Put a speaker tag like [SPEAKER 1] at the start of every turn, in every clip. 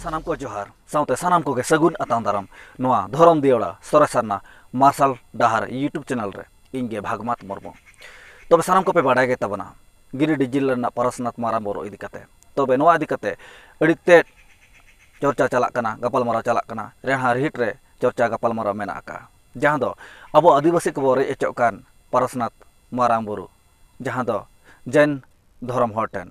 [SPEAKER 1] सानाम को जोहार साउते सानाम को सगुन अतां दाराम नोआ धरम दियोड़ा सरासरना मार्शल डाहार यूट्यूब चैनल रे इंगे भागमात मुर्मू तबे सानाम को पे बाडाय गे तबना गिरिडीह जिल्ला रना पारसनाथ मारांग बुरु इदी कते तबे नोआ इदी कते अडिते चर्चा चलाक कना गपालमाराव चलाक कना रेहा रिहिट रे चर्चा गपालमाराव मेना आका जहां दो अबो आदिवासी को रे एचोक कान पारसनाथ मारांग बुरु जहां दो जैन धर्म हर ठेन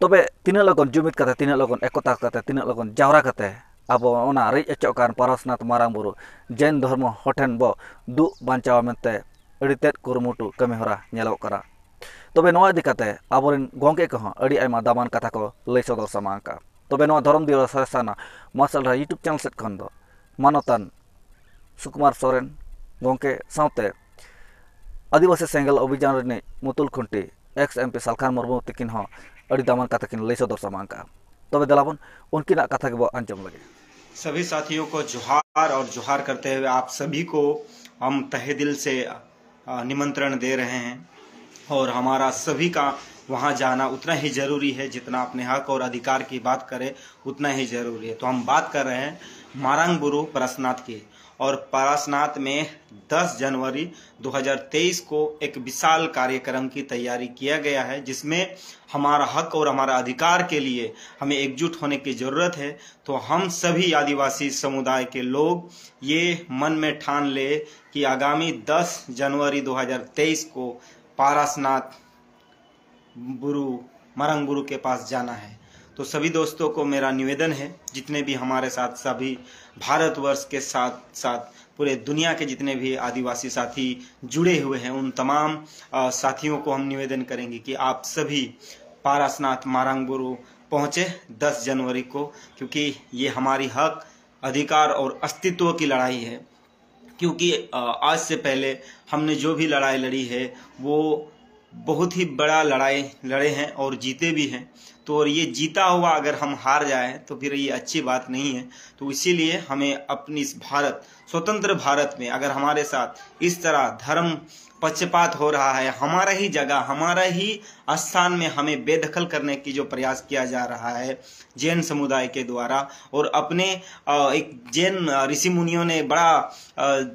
[SPEAKER 1] तबे तीना लगन जुमिद कते तीना लगन एकता कते तीना लगन जावरा कते अब ओना रेज एचोक कान पारसनाथ मारांग बुरु जैन धर्म हर ठेन बो दु बांचाव मेनते अडितेत कुरुमुटु कमी हरा नेलोक करा तबे नोआ इदी कते आबोरेन गोंके को अडी आयमा दामान कथा को लई सदर समांका तबे नोआ धर्म दिवस सरासना मार्शल यूट्यूब चैनल सेट खन दो मानतान सुकुमार सोरेन गोंके साउते आदिवासी सेंगल अभियान रे मुतुल खुंटी एक्स एमपी सालखान मुर्मू तकिन हो अड़ी दामान कथा किन लई सदर समांका तबे दलाबन उनकिना कथा के बो अंजम लगे।
[SPEAKER 2] सभी साथियों को जोहार और जोहार करते हुए आप सभी को हम तहे दिल से निमंत्रण दे रहे हैं और हमारा सभी का वहाँ जाना उतना ही ज़रूरी है जितना अपने हक और अधिकार की बात करें उतना ही ज़रूरी है। तो हम बात कर रहे हैं मारांग बुरु पारसनाथ की और पारसनाथ में 10 जनवरी 2023 को एक विशाल कार्यक्रम की तैयारी किया गया है जिसमें हमारा हक और हमारा अधिकार के लिए हमें एकजुट होने की ज़रूरत है। तो हम सभी आदिवासी समुदाय के लोग ये मन में ठान ले कि आगामी 10 जनवरी 2023 को पारसनाथ बुरु मारांग बुरु के पास जाना है। तो सभी दोस्तों को मेरा निवेदन है, जितने भी हमारे साथ सभी भारतवर्ष के साथ साथ पूरे दुनिया के जितने भी आदिवासी साथी जुड़े हुए हैं उन तमाम साथियों को हम निवेदन करेंगे कि आप सभी पारसनाथ मारांग बुरु पहुँचे 10 जनवरी को, क्योंकि ये हमारी हक अधिकार और अस्तित्व की लड़ाई है। क्योंकि आज से पहले हमने जो भी लड़ाई लड़ी है वो बहुत ही बड़ा लड़ाई लड़े हैं और जीते भी हैं। तो ये जीता हुआ अगर हम हार जाएं तो फिर ये अच्छी बात नहीं है। तो इसीलिए हमें अपनी इस भारत स्वतंत्र भारत में अगर हमारे साथ इस तरह धर्म पक्षपात हो रहा है, हमारा ही जगह हमारा ही स्थान में हमें बेदखल करने की जो प्रयास किया जा रहा है जैन समुदाय के द्वारा, और अपने एक जैन ऋषि मुनियों ने बड़ा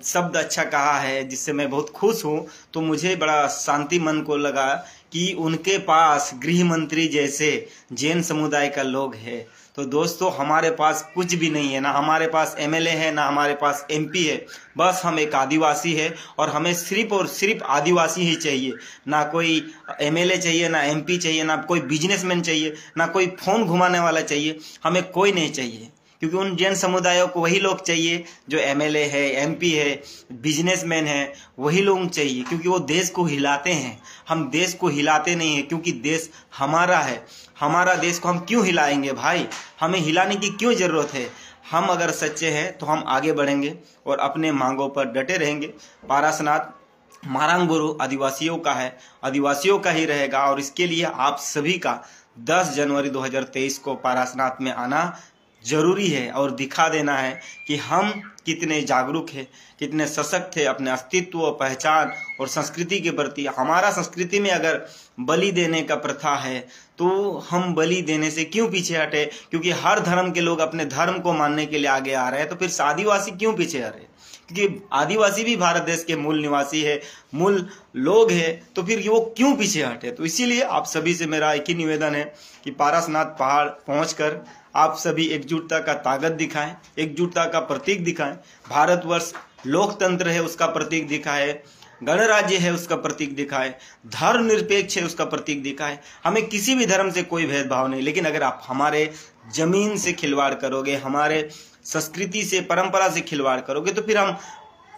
[SPEAKER 2] शब्द अच्छा कहा है जिससे मैं बहुत खुश हूँ। तो मुझे बड़ा शांति मन को लगा कि उनके पास गृह मंत्री जैसे जैन समुदाय का लोग है। तो दोस्तों हमारे पास कुछ भी नहीं है, ना हमारे पास एमएलए है ना हमारे पास एमपी है, बस हम एक आदिवासी है और हमें सिर्फ और सिर्फ आदिवासी ही चाहिए। ना कोई एमएलए चाहिए, ना एमपी चाहिए, ना कोई बिजनेसमैन चाहिए, ना कोई फोन घुमाने वाला चाहिए, हमें कोई नहीं चाहिए। क्योंकि उन जैन समुदायों को वही लोग चाहिए जो एमएलए है, एमपी है, बिजनेसमैन है, वही लोग चाहिए, क्योंकि वो देश को हिलाते हैं। हम देश को हिलाते नहीं हैं, क्योंकि देश हमारा है। हमारा देश को हम क्यों हिलाएंगे भाई? हमें हिलाने की क्यों ज़रूरत है? हम अगर सच्चे हैं तो हम आगे बढ़ेंगे और अपने मांगों पर डटे रहेंगे। पारसनाथ मारांग बुरु आदिवासियों का है, आदिवासियों का ही रहेगा, और इसके लिए आप सभी का 10 जनवरी 2023 को पारसनाथ में आना जरूरी है और दिखा देना है कि हम कितने जागरूक हैं, कितने सशक्त हैं अपने अस्तित्व, पहचान और संस्कृति के प्रति। हमारा संस्कृति में अगर बलि देने का प्रथा है तो हम बलि देने से क्यों पीछे हटे? क्योंकि हर धर्म के लोग अपने धर्म को मानने के लिए आगे आ रहे हैं, तो फिर आदिवासी क्यों पीछे हटे? क्योंकि आदिवासी भी भारत देश के मूल निवासी है, मूल लोग है, तो फिर वो क्यों पीछे हटे? तो इसीलिए आप सभी से मेरा एक ही निवेदन है कि पारसनाथ पहाड़ पहुंचकर आप सभी एकजुटता का ताकत दिखाएं, एकजुटता का प्रतीक दिखाएं। भारतवर्ष लोकतंत्र है उसका प्रतीक दिखाएं, गणराज्य है उसका प्रतीक दिखाएं, धर्मनिरपेक्ष है उसका प्रतीक दिखाएं। हमें किसी भी धर्म से कोई भेदभाव नहीं, लेकिन अगर आप हमारे जमीन से खिलवाड़ करोगे, हमारे संस्कृति से, परंपरा से खिलवाड़ करोगे, तो फिर हम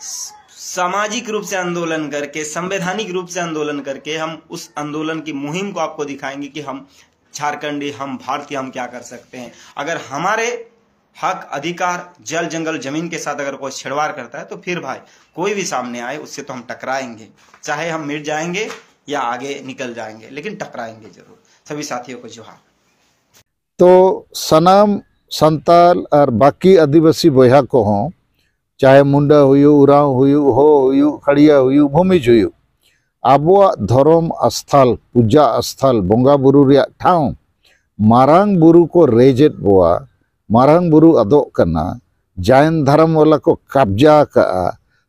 [SPEAKER 2] सामाजिक रूप से आंदोलन करके, संवैधानिक रूप से आंदोलन करके हम उस आंदोलन की मुहिम को आपको दिखाएंगे कि हम झारखंडी, हम भारतीय, हम क्या कर सकते हैं। अगर हमारे हक, अधिकार, जल, जंगल, जमीन के साथ अगर कोई छेड़छाड़ करता है तो फिर भाई कोई भी सामने आए उससे तो हम टकराएंगे, चाहे हम मिट जाएंगे या आगे निकल जाएंगे, लेकिन टकराएंगे जरूर। सभी साथियों को जोहार।
[SPEAKER 3] तो सनाम संताल और बाकी आदिवासी बया को हों, चाहे मुंडा हुयु, उराव हुयु, हो हुयु, खड़िया हुयु, भूमिज हुयु, आबुआ धर्म स्थल, पूजा स्थल, बोंगा बुरु रिया ठाव मारांग बुरु को रेजेट बोआ मारांग बुरु आदोग कना जायन धर्म वाला को कब्जा का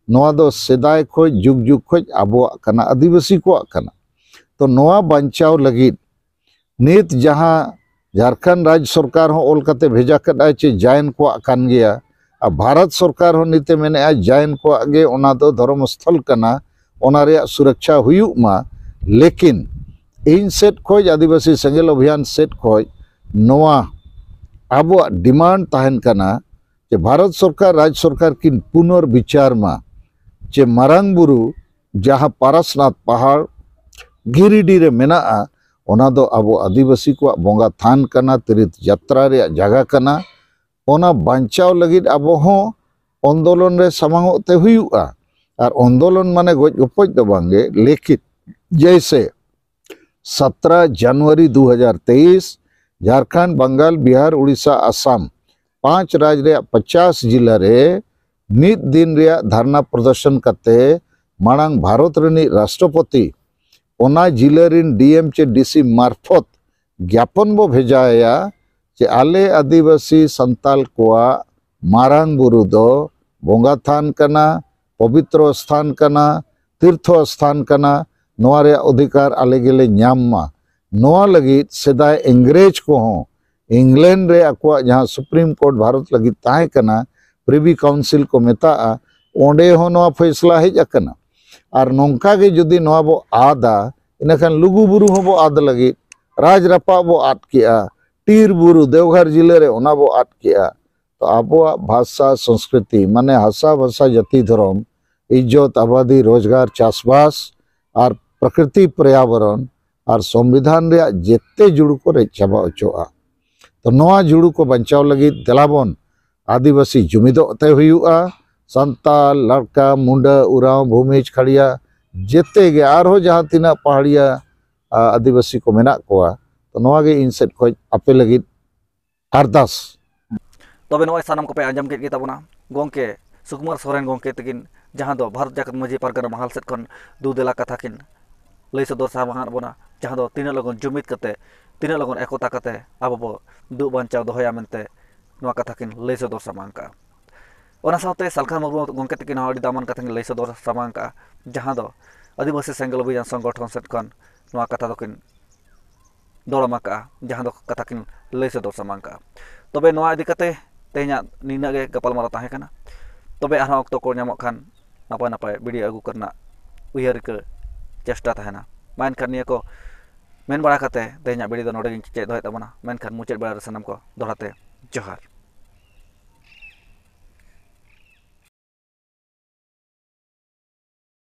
[SPEAKER 3] नोआ दो सेदाय खोज जुग जुग खोज आबोआ कना आदिवासी को कना तो नोआ बंचाव लगित नित जहां झारखंड राज्य सरकार हो ओल कते भेजा कदाय चे जायन को कान गया आ भारत सरकार हो नीते मेने आज जायन को आगे ओना दो धर्म स्थल कना ओना रे सुरक्षा हुयुक मा लेकिन इन सेट खोज आदिवासी सेंगेल अभियान सेट खोज नोआ आबो डिमांड ताहन कना जे भारत सरकार राज्य सरकार किन पुनर्विचार मा जे मारांग बुरु जहां पारसनाथ पहाड़ गिरिडीह रे मेना ओना दो आबो आदिवासी को बोंगा थान कना तीर्थ यात्रा रे जगह कना ओना बांचाव लगित आबो हो आंदोलन रे समांगते हुयुआ और आंदोलन माने गज गपज दो बांगे लेकिन जैसे 17 जनवरी 2023 झारखंड बंगाल बिहार उड़ीसा असम 5 राज्य रे 50 जिला रे मिद दिन रे धरना प्रदर्शन करते मांग भारत रनी राष्ट्रपति ओना जिला रिन डीएम चे डीसी मार्फत ज्ञापन बो भेजाया जे आले आदिवासी संताल कोआ मारांग बुरु दो बोंगा थान कना पवित्र स्थान कना तीर्थ स्थान कना नोआ रे अधिकार आले गेले न्याम नोआ लगी सेदाय इंग्रेज को हो इंग्लैंड रे अकवा जहां सुप्रीम कोर्ट भारत लगी ताहे कना प्रिवी काउंसिल को मेता ओंडे हो नोआ फैसला हेज अकना और नौका के जुदी नोआ बो आदा इनखान लुगु बुरु हो बो आद लगी राज रपा बो आद किया टीर बुरु देवघर जिले रे ओना बो आद किया तो आबो भाषा संस्कृति माने हासा भाषा जाति धर्म इज्जत आबादी रोजगार चाषबास और प्रकृति पर्यावरण और संविधान रे जेते जुड़ू को रे चाबा अचोआ तो नोआ जुड़ू को बचाव लगी देलाबन आदिवासी जुमिदोते हुयुआ संताल लड़का मुंडा उराव भूमिज खड़िया जेते गे आरो जहां तिना पहाड़िया आदिवासी को मेना कोआ तो नोआ गे इनसेट खोज आपे लगी अरदास
[SPEAKER 1] तबे नोय सानाम को पे आंजम के ताबना गोंके सुकुमार सोरेन गोंके तकिन जहां दो भारत जाकत मजी पारगना महल सेट खन दू देला कथा किन लई सदर साबहार बना जहां दो तीन लगन जुमित कते तीन लगन एकता कते आबो दु बंचाव दोहया मेनते नोआ कथा किन लई सदर सामांका ओना साथे सालखा मुर्मू गोंके तकिन अडी दामन कथा किन लई सदर सामांका जहां दो आदिवासी सेंगल अभियान संगठन सेट खन नोआ कथा दो किन दोड़माका जहां दो कथा किन लई सदर सामांका तबे नोआ इदी कते तेहना निना गे गपाल मारा ताहे कना तबे आरो अक्तो को ᱧᱟᱢᱚᱜ खान नापाय नापाय वीडियो आगू करना उयहर के चेष्टा तहना मान करनिया को मेन बड़ा कते तेहना वीडियो दो नोडे चेक दोहे तबना मेन खान मुचेद बड़ा सनम को दोहराते जोहार।